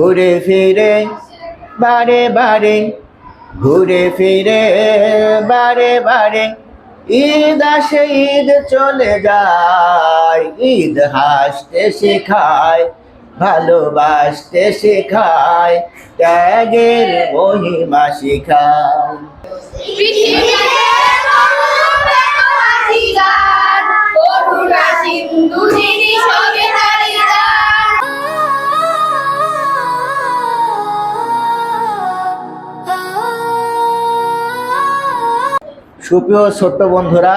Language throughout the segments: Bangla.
ঘুরে ফিরে বারে বারে, ঘুরে ফিরে বারে বারে, ঈদ আসে ঈদ চলে যায়। ঈদ হাসতে শেখায়, ভালোবাসতে শেখায়, ত্যাগের মহিমা শেখায়। সুপ্রিয় ছোট্ট বন্ধুরা,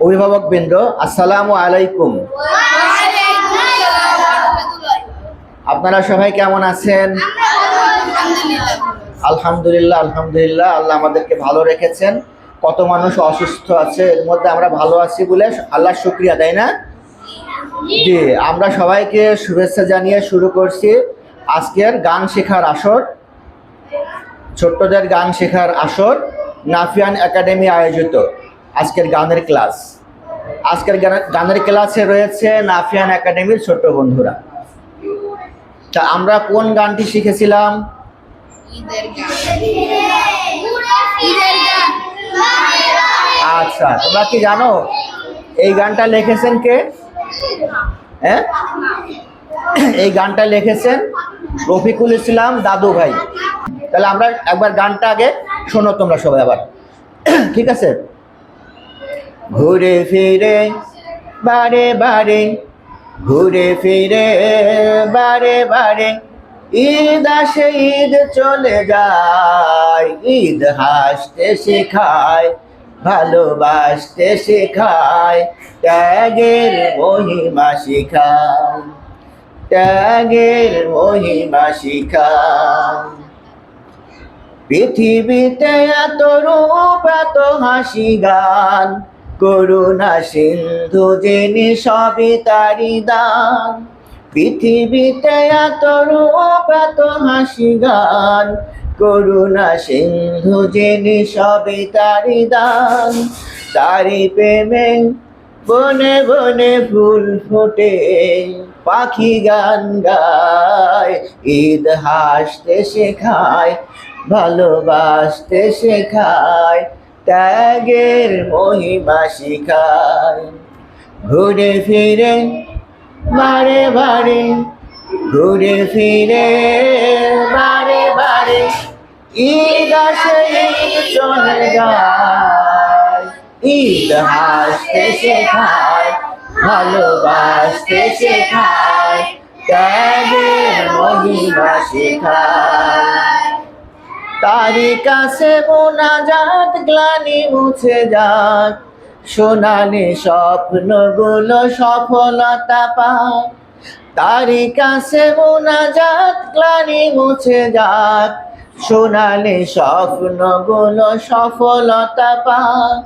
অভিভাবক বৃন্দ, আসসালামু আলাইকুম। আপনারা সবাই কেমন আছেন? আলহামদুলিল্লাহ আলহামদুলিল্লাহ, আল্লাহ আমাদেরকে ভালো রেখেছেন। কত মানুষ অসুস্থ আছে, এর মধ্যে আমরা ভালো আছি বলে আল্লাহ শুকরিয়া, তাই না? জি, আমরা সবাইকে শুভেচ্ছা জানিয়ে শুরু করছি আজকের গান শেখার আসর, ছোট্টদের গান শেখার আসর, নাফিয়ান একাডেমি আয়োজিত আজকের গানের ক্লাস। আজকের গানের ক্লাসে রয়েছে নাফিয়ান একাডেমির ছোট্ট বন্ধুরা। তা আমরা কোন গানটি শিখেছিলাম? আচ্ছা, তোমরা কি জানো এই গানটা লিখেছেন কে? হ্যাঁ, এই গানটা লিখেছেন রফিকুল ইসলাম দাদু ভাই। তাহলে আমরা একবার গানটা আগে শোনো তোমরা সবাই আবার, ঠিক আছে? ঘুরে ফিরে বারে বারে, ঘুরে ফিরে বারে বারে, ঈদ আসে ঈদ চলে যায়। ঈদ হাসতে শেখায়, ভালোবাসতে শেখায়, ত্যাগের মহিমা শেখায়, ত্যাগের মহিমা শেখায়। পৃথিবীতে এত রূপ এত হাসি গান, করুণা সিন্ধু যিনি সবই তারি দান। পৃথিবীতে এত রূপ এত হাসি গান, করুণা সিন্ধু যিনি সবই তারি দান। তারি প্রেমে বনে বনে ফুল ফোটে, পাখি গান গায়। ঈদ হাসতে শেখায়, ভালোবাসতে শেখায়, ত্যাগের মহিমা শেখায়। ঘুরে ফিরে বারে বারে, ঘুরে ফিরে বারে বারে, ঈদ আসে ঈদ চলে যায়। ঈদ হাসতে শেখায়, ভালোবাসতে শেখায়, ত্যাগের মহিমা শেখায়। তারি কাছে মোনাজাত, গ্লানি মুছে যাক, সোনালি স্বপ্নগুলো সফলতা পাক। তারি কাছে মোনাজাত, গ্লানি মুছে যাক, সোনালি স্বপ্নগুলো সফলতা পাক।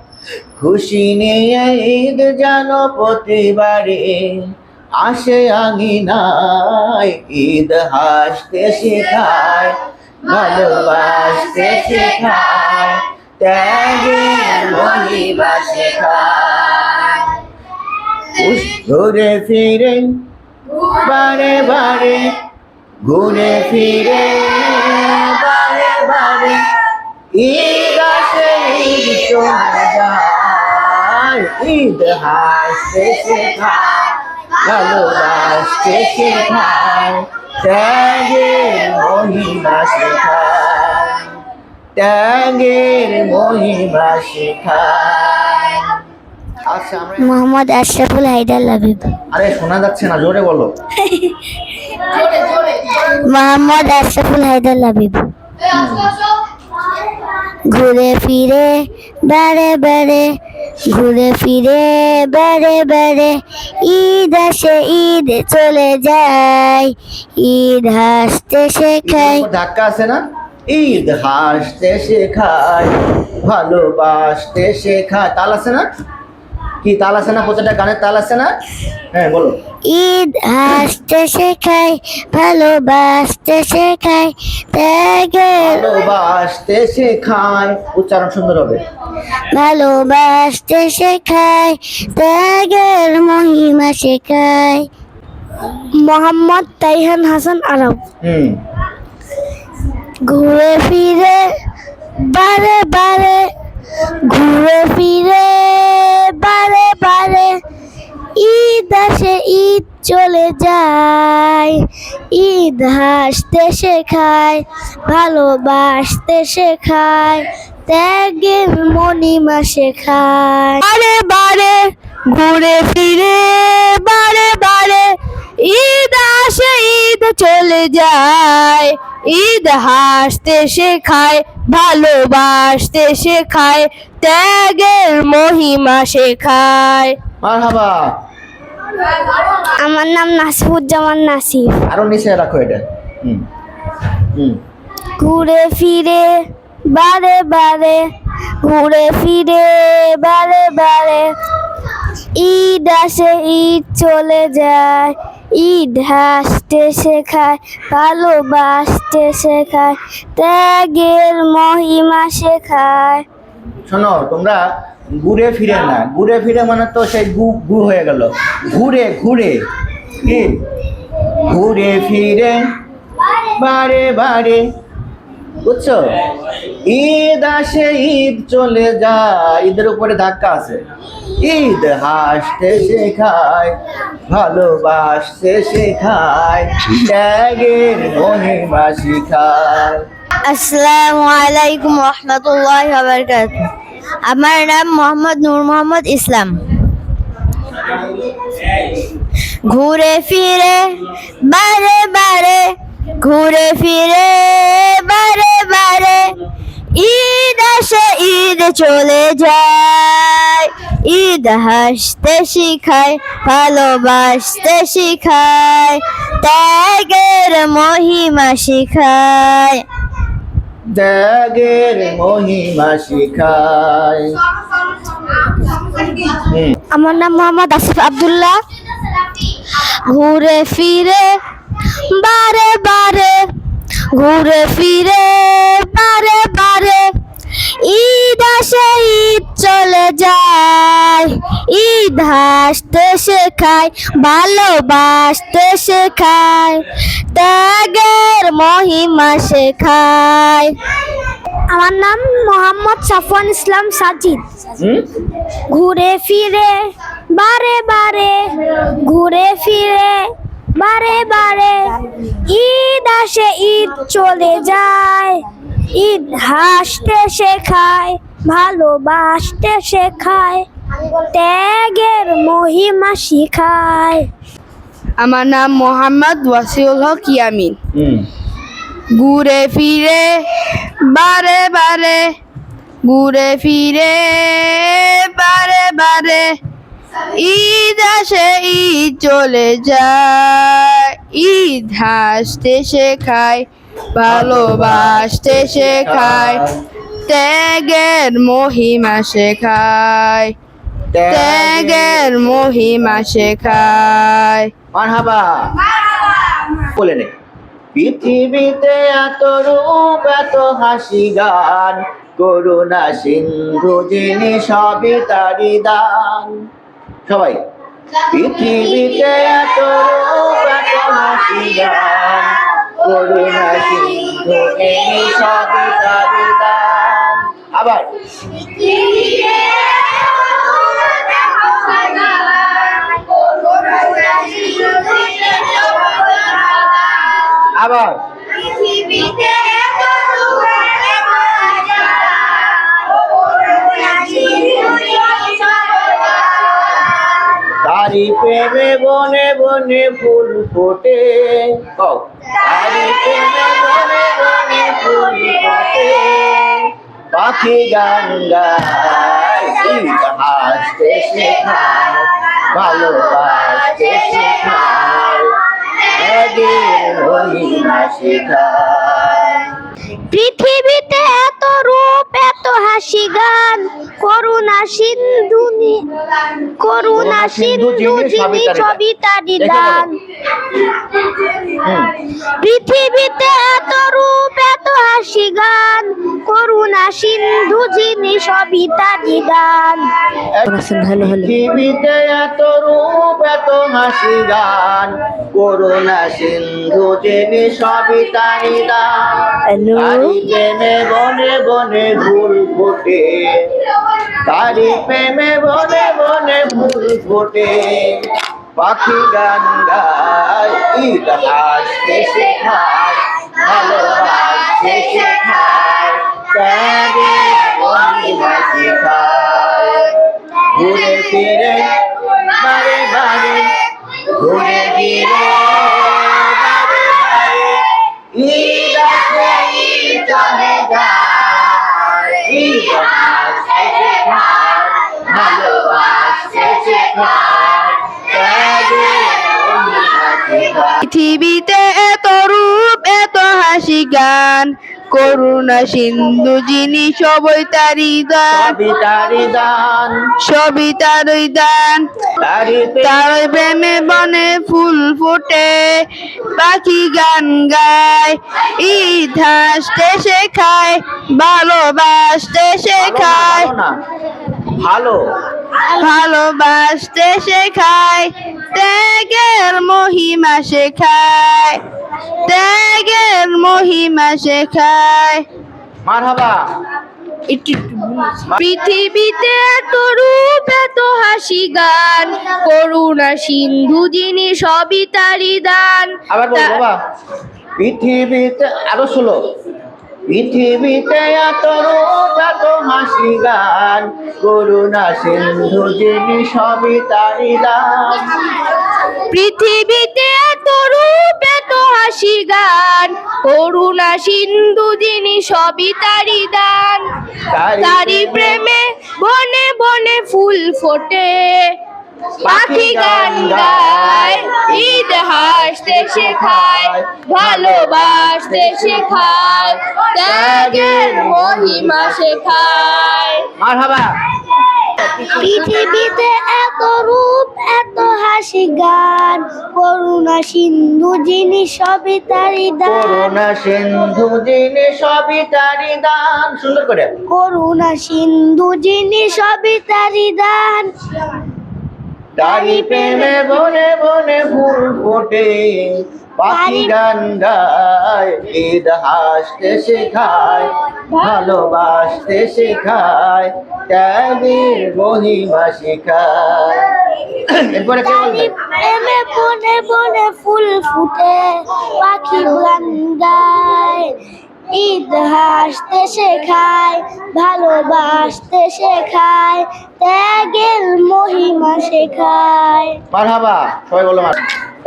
খুশি নিয়ে ঈদ যেন প্রতিবারে আসে আঙিনায়। ঈদ হাসতে শেখায়, ভালোবাসতে শেখায়, ত্যাগের মহিমা শেখায়। ঘুরে ফিরে বারে বারে, ঘুরে ফিরে বারে বারে, ঈদ আসে ঈদ চলে যায়। ঈদ হাসতে শেখায়, ভালোবাসতে শেখায়, ত্যাগের মহিমা শেখায়, ত্যাগের মহিমা শেখায়। আচ্ছা, মোহাম্মদ আশরাফুল হায়দার লাবিব। আরে শোনা যাচ্ছে না, জোরে বলো। মোহাম্মদ আশরাফুল হায়দার লাবিব। ঘুরে ফিরে বারে বারে, ঘুরে ফিরে বারে বারে, ঈদ আসে ঈদ চলে যায়। ঈদ হাসতে শেখায়। ধাক্কা আছে না? ঈদ হাসতে শেখায়, ভালোবাসতে শেখায়। তাল আছে না? কি তাল আছে না? প্রত্যেকটা গানের তাল আছে না? হ্যাঁ বলো। ঈদ হাসতে শেখায়, ভালোবাসতে শেখায়, ত্যাগের ভালোবাসতে শেখায়, উচ্চারণ সুন্দর হবে। ভালোবাসতে শেখায়, ত্যাগের মহিমা শেখায়। মোহাম্মদ তাইহান হাসান আরব। ঘুরে ফিরে বারে বারে, ঘুরে ফিরে বারে বারে, ঈদ আসে ঈদ চলে যায়, ঈদ হাসতে শেখায়, ভালোবাসতে শেখায়, ত্যাগের মণিমা শেখায়। বারে বারে ঘুরে ফিরে বারে বারে, ঈদ আসে ঈদ চলে যায়, ঈদ হাসতে শেখায়, ভালোবাসতে শেখায়, ত্যাগের মহিমা শেখায়। মারহাবা। আমার নাম নাসিফুজ্জামান নাসিফ। আরো নিচে রাখো এটা। হুম হুম। ঘুরে ফিরে বারে বারে, ঘুরে ফিরে বারে বারে, ঈদ আসে ঈদ চলে যায়, ঈদ হাসতে শেখায়, ভালোবাসতে শেখায়, ত্যাগের মহিমা শেখায়। শোনো তোমরা, ঘুরে ফিরে না, ঘুরে ফিরে মানে তো সেই গু গু হয়ে গেল। ঘুরে ঘুরে কি, ঘুরে ফিরে বারে বারে, বুঝছো? ঈদ আসে ঈদ চলে যায়, ঈদের উপরে ধাক্কা আছে। ঈদ হাসতে শেখায়, ভালোবাসতে শেখায়, ত্যাগের মহিমা শেখায়। আসসালামু আলাইকুম রহমতুল্লাহি ওয়া বারাকাতুহু। আমার নাম মোহাম্মদ নূর মোহাম্মদ ইসলাম। ঘুরে ফিরে বারে বারে, ঘুরে ফিরে বারে বারে, ঈদ আসে ঈদ চলে যায়, ঈদ হাসতে শেখায়, ভালোবাসতে শেখায়, ত্যাগের মহিমা শেখায়। ত্যাগের মহিমা শিখায়। আমার নাম মোহাম্মদ আসিফ আব্দুল্লাহ। ঘুরে ফিরে বারে বারে, ঘুরে ফিরে বারে বারে, ঈদ আসে ঈদ চলে যায়, ঈদ হাসতে শেখায়, ভালোবাসতে শেখায়, ত্যাগের মহিমা শেখায়। আমার নাম মোহাম্মদ সাফওয়ান ইসলাম সাজিদ। ঘুরে ফিরে বারে বারে, ঘুরে ফিরে বারে বারে, ঈদ আসে ঈদ চলে যায়, ঈদ হাসতে শেখায়, ভালোবাসতে শেখায়, ত্যাগের মহিমা শেখায়। আমার নাম মোহাম্মদ ওয়াসিউল হক ইয়ামিন। ঘুরে ফিরে বারে বারে, ঘুরে ফিরে বারে বারে, ঈদ আসে ঈদ চলে যায়, ঈদ হাসতে শেখায়, ভালোবাসতে শেখায়, ত্যাগের মহিমা শেখায়, ত্যাগের মহিমা শেখায়। মারহাবা বলে নে। পৃথিবীতে এত রূপ এত হাসি গান, করুণা সিন্ধু যিনি সবই তারি দান। সবাই, পৃথিবীতে এত রূপ এত হাসি গান, করুণা সিন্ধু যিনি সবই তারি দান। আবার আবার তারি প্রেমে বনে বনে ফুল ফোটে, তারি প্রেমে বনে বনে ফুল ফোটে, পাখি গান গায়, ঈদ হাসতে শেখায়, ভালোবাসতে শেখায়, ত্যাগের মহিমা শেখায়। পৃথিবীতে এত রূপ এত হাসি গান, করুণা সিন্ধু করুণা সিন্ধু যিনি সবই তারি দান। পৃথিবীতে এত রূপ এত হাসি গান, করুণা সিন্ধু যিনি সবই তারি দান। পৃথিবীতে এত রূপ এত হাসি গান, করুণা সিন্ধু যিনি সবই তারি দান। তারি প্রেমে বনে বনে ফুল ফোটে, তারি প্রেমে বনে বনে ফুল ফোটে, পাখি গান গায়, ঈদ হাসতে শেখায়, ভালোবাসতে শেখায়, তারি মহিমা শেখায়। ঘুরে ফিরে বারে বারে, ঘুরে ফিরে বারে বারে, ঈদ আসে ঈদ চলে যায়, ঈদ হাসতে শেখায়, ভালোবাসতে শেখায়, তারি মহিমা শেখায়। পৃথিবীতে এত রূপ এত হাসি গান, করুণা সিন্ধু যিনি সবই তারি দান, সবই তারি দান, সবই তারি দান। তারি তার প্রেমে বনে ফুল ফোটে, পাখি গান গায়, ঈদ হাসতে শেখায়, ভালোবাসতে শেখায়, ভালো না, ভালো ভালোবাসতে শেখায়, ত্যাগের মহিমা শেখায়, ত্যাগের মহিমা শেখায়। মারহাবা। পৃথিবীতে এত রূপ এত হাসি গান, করুণা সিন্ধু যিনি সবই তারি দান। আবার বল বাবা। পৃথিবীতে আরো শুলো। পৃথিবীতে এত রূপ এত হাসি গান, করুণা সিন্ধু যিনি সবই তারি দান। পৃথিবীতে এত রূপ এত হাসি গান, করুণা সিন্ধু যিনি সবই তারি দান। তারি প্রেমে বনে বনে ফুল ফোটে, পাখি গান গায়, ঈদ হাসতে শেখায়, ভালোবাসতে শেখায়, ত্যাগের মহিমা শেখায়। মারহাবা। পৃথিবীতে এত রূপ এত হাসি গান, করুণা সিন্ধু যিনি সবই তারি দান। করুণা সিন্ধু যিনি সবই তারি দান। সুন্দর করে। করুণা সিন্ধু যিনি সবই তারি দান। তারি প্রেমে বনে বনে ফুল ফোটে, পাখি গান গায়, ঈদ হাসতে শেখায়, ভালোবাসতে শেখায়, ত্যাগের মহিমা শেখায়। এরপরে কে বলবে? প্রেমে বনে বনে ফুল ফুটে, পাখি গান গায়, ঈদ হাসতে শেখায়, ভালোবাসতে শেখায়, ত্যাগের মহিমা শেখায়। মারহাবা। সবাই বলো মার।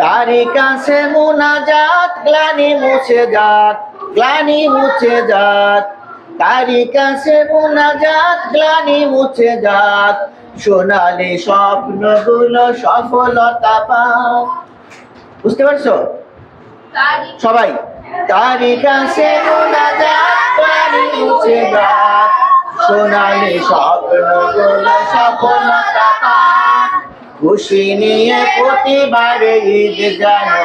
তারি কাছে মুনাজাত, গ্লানি মুছে যাক, গ্লানি মুছে যাক, তারি কাছে মুনাজাত, গ্লানি মুছে যাক, সোনালি স্বপ্নগুলো সফলতা পাক। বুঝতে পারছো সবাই? তারি কাছে মুনাজাত, গ্লানি মুছে যাক, সোনালি স্বপ্নগুলো সফলতা পাক। খুশি নিয়ে প্রতিবারে ঈদ জানো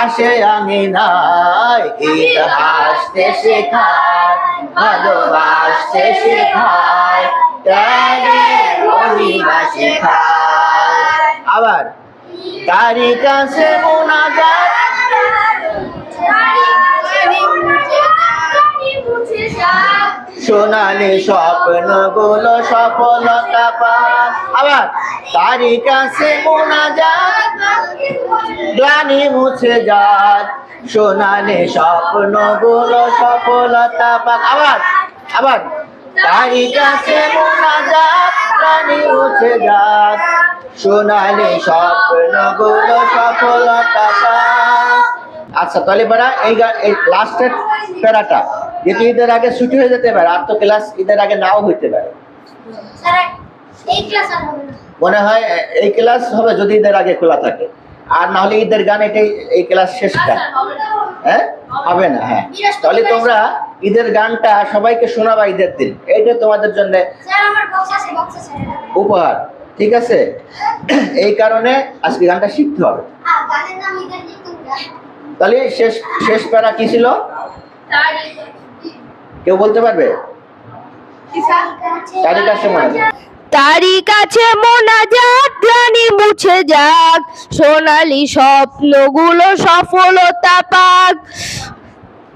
আসে আমি নাই, ঈদ হাসতে শেখায়, ভালোবাসতে শেখায়, ত্যাগের মহিমা শেখায়। আবার তারি কাছে মুনাজাত, সোনালি স্বপ্নগুলো সফলতা পাক। আবার তারি কাছে মুনাজাত, গ্লানি মুছে যাক, সোনালি স্বপ্নগুলো সফলতা পাক। আবার আবার তারি কাছে মুনাজাত, গ্লানি মুছে যাক, সোনালি স্বপ্নগুলো সফলতা পাক। আচ্ছা তাহলে বেড়া এই লাস্টের প্যারাটা যেহেতু ঈদের আগে ছুটি হয়ে যেতে পারে, আর তো ক্লাস ঈদের আগে নাও হইতে পারে। মনে হয় এই ক্লাস হবে যদি ঈদের আগে খোলা থাকে, আর না হলে ঈদের গান এটাই এই ক্লাস শেষটা। হ্যাঁ হবে না। হ্যাঁ তাহলে তোমরা ঈদের গানটা সবাইকে শোনাবা ঈদের দিন, এইটা তোমাদের জন্য উপহার। ঠিক আছে? এই কারণে আজকে গানটা শিখতে হবে। তাহলে শেষ প্যারা কি ছিল কেউ বলতে পারবে? তারই কাছে মোনাজাত। তারই কাছে মোনাজাত, গ্লানি মুছে যাক, সোনালি স্বপ্নগুলো সফলতা পাক।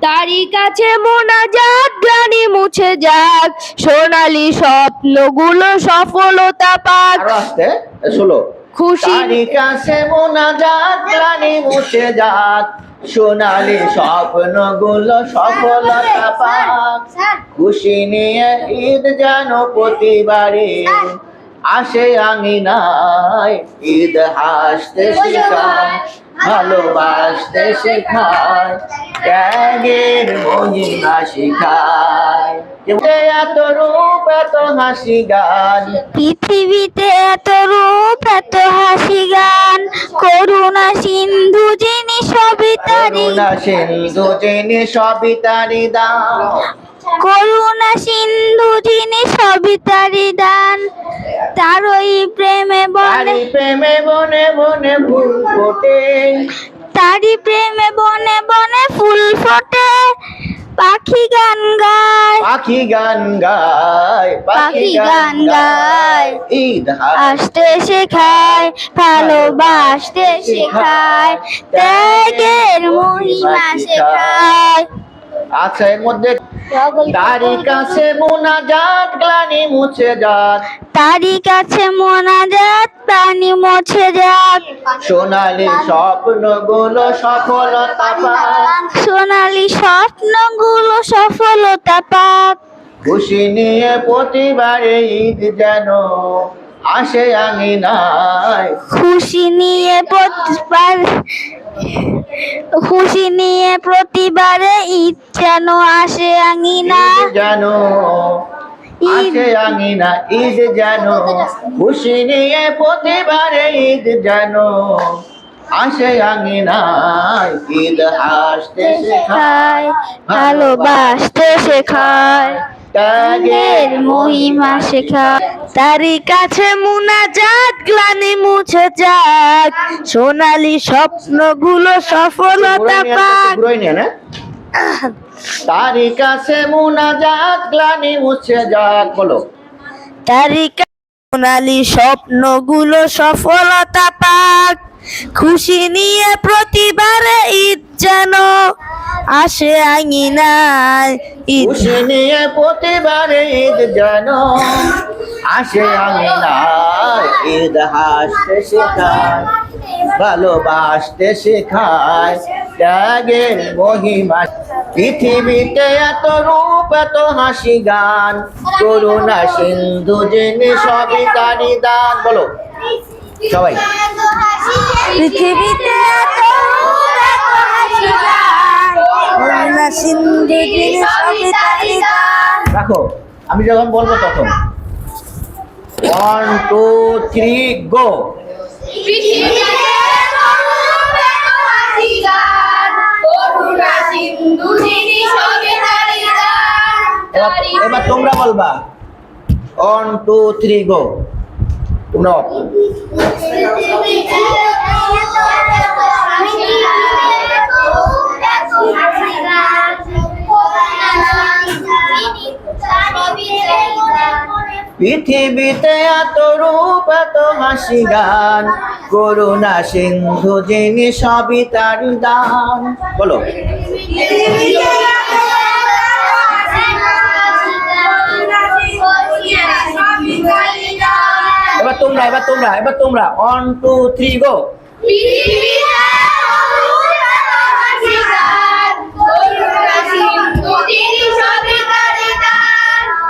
তারই কাছে মোনাজাত, গ্লানি মুছে যাক, সোনালি স্বপ্নগুলো সফলতা পাক। আরো আসতে শুলো। খুশি তারই কাছে মোনাজাত, গ্লানি মুছে যাক, সোনালি স্বপ্নগুলো সফলতা পাক। খুশি নিয়ে ঈদ যেন প্রতিবারে আসে আঙিনায়, ঈদ হাসতে শেখায়, ভালোবাসতে শেখায়, ত্যাগের মহিমা শেখায়। এত রূপ এত হাসি গান, পৃথিবীতে এত রূপ এত হাসি গান, করুণা সিন্ধু যিনি সবই তারি, করুণা সিন্ধু যিনি সবই তারি দান। করুণা সিন্ধু যিনি সবই তারি দান, তারই প্রেমে বনে, তারি প্রেমে বনে বনে ফুল ফোটে, তারই প্রেমে বনে বনে ফুল ফোটে, পাখি গান গায়, পাখি গান গায়, পাখি গান গায়, ঈদ আসতে শেখায়, ভালোবাসতে শেখায়, ত্যাগের মহিমা শেখায়। আচ্ছা, এর মধ্যে তারি কাছে মোনাজাত, গ্লানি মুছে যাক, তারই কাছে মোনাজাত, প্রাণী মুছে যাক, সোনালি স্বপ্নগুলো সফলতা পাক। সোনালি স্বপ্নগুলো সফলতা পাক। খুশি নিয়ে প্রতিবারে ঈদ যেন আসে আঙিনায়, খুশি নিয়ে প্রতিবার, খুশি নিয়ে প্রতিবারে ঈদ যেন আসে আঙিনা, ঈদ যেন আসে আঙিনা, ঈদ যেন খুশি নিয়ে প্রতিবারে ঈদ যেন আসে আঙিনায়, ঈদ হাসতে শেখায়, শেখায়, ভালোবাসতে শেখায়, ত্যাগের মহিমা শেখায়। তারই কাছে মোনাজাত, গ্লানি মুছে যাক, সোনালি স্বপ্নগুলো সফলতা পাক। ঘুরোই নিয়ে না, তারই কাছে মোনাজাত, গ্লানি মুছে যাক, বলো। তারই কাছে সোনালি স্বপ্নগুলো সফলতা পাক। খুশি নিয়ে প্রতিবারে ঈদ যেন আসে আঙিনায়, ঈদ খুশি নিয়ে প্রতিবারে ঈদ যেন আসে আঙিনায়, ঈদ হাসতে শেখায়, ভালোবাসতে শেখায়, ত্যাগের মহিমা। পৃথিবীতে এত রূপ এত হাসি গান, করুণা সিন্ধু যিনি সবই তারি দান, বলো সবাই। পৃথিবীতে এত রূপ এত হাসি গান, করুণা সিন্ধু যিনি সবই তারি দান। রাখো, আমি যখন বলবো তখন 1 2 3 গো। এবার তোমরা বলবা 1 2 3 গো। তোমরা পৃথিবীতে এত রূপ এত হাসি গান, করুণা সিন্ধু যিনি সবই তারি দান, বলো। এবার তোমরা 1 2 3 গো।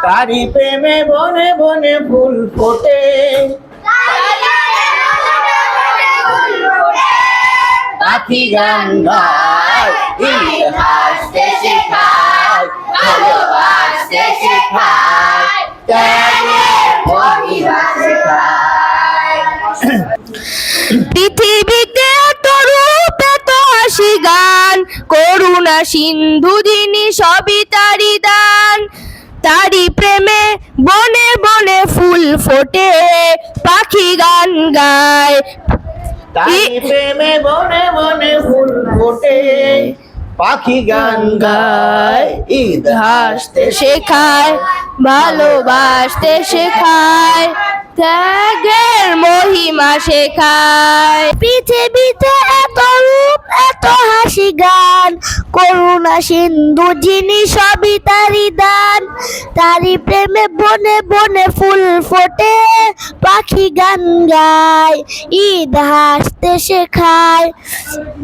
তারি প্রেমে বনে বনে ফুল ফোটে, পাখি গান গায়, ঈদ হাসতে শেখায়, ভালোবাসতে শেখায়, ত্যাগের মহিমা শেখায়। পৃথিবীতে এত রূপ এত হাসি গান, করুণা সিন্ধু যিনি সবই তারি দান। তারি প্রেমে বনে বনে ফুল ফোটে, পাখি গান গায়। তারি প্রেমে বনে বনে ফুল ফোটে, পাখি গান গায়, ঈদ হাসতে শেখায়, ভালোবাসতে শেখায়, ত্যাগের মহিমা শেখায়। পৃথিবীতে এত রূপ এত হাসি গান, করুণা সিন্ধু যিনি সবই তারি দান। তারি প্রেমে বনে বনে ফুল ফোটে, পাখি গান গায়, ঈদ হাসতে শেখায়,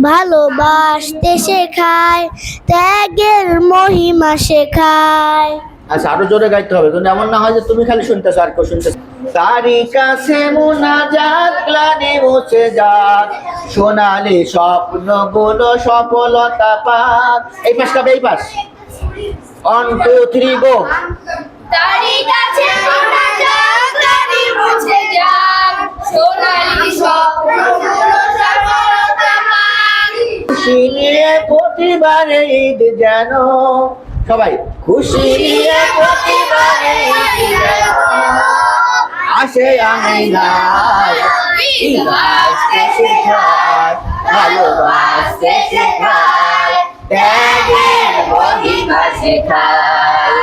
ভালোবাসতে শেখায়, ত্যাগের মহিমা শেখায়। আচ্ছা, আরো জোরে গাইতে হবে, কিন্তু এমন না হয় যে তুমি খালি শুনতেছো আর কেউ শুনতেছো। তারি কাছে মুনাজাত, গ্লানি মুছে যাক, সোনালি স্বপ্নগুলো সফলতা পাক। এই পাশ কাবে, এই পাশ। 1 2 3 গো। তারি কাছে মোনাজাত, গ্লানি মুছে যাক, সোনালি স্বপ্নগুলো সফলতা পাক। খুশি নিয়ে প্রতিবারে ঈদ যেন, সবাই খুশি নিয়ে প্রতিবারে ঈদ যেন আসে আমিনায়, ঈদ আসতে শেখায়, ভালোবাসতে শেখায়, ত্যাগের মহিমা শেখায়।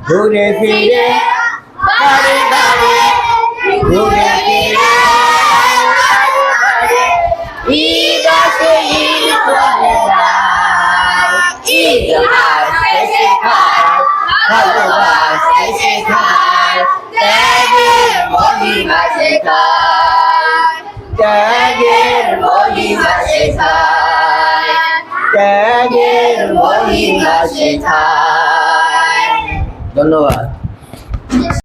ঘুরে ফিরে বারে বারে, ঘুরে ফিরে বারে বারে, ঈদ আসে ঈদ চলে যায়। ঈদ আসতে শেখায়, ভালোবাসতে শেখায়, ত্যাগের মহিমা শেখায়, ত্যাগের মহিমা শেখায়, ত্যাগের মহিমা শেখায়। ধন্যবাদ।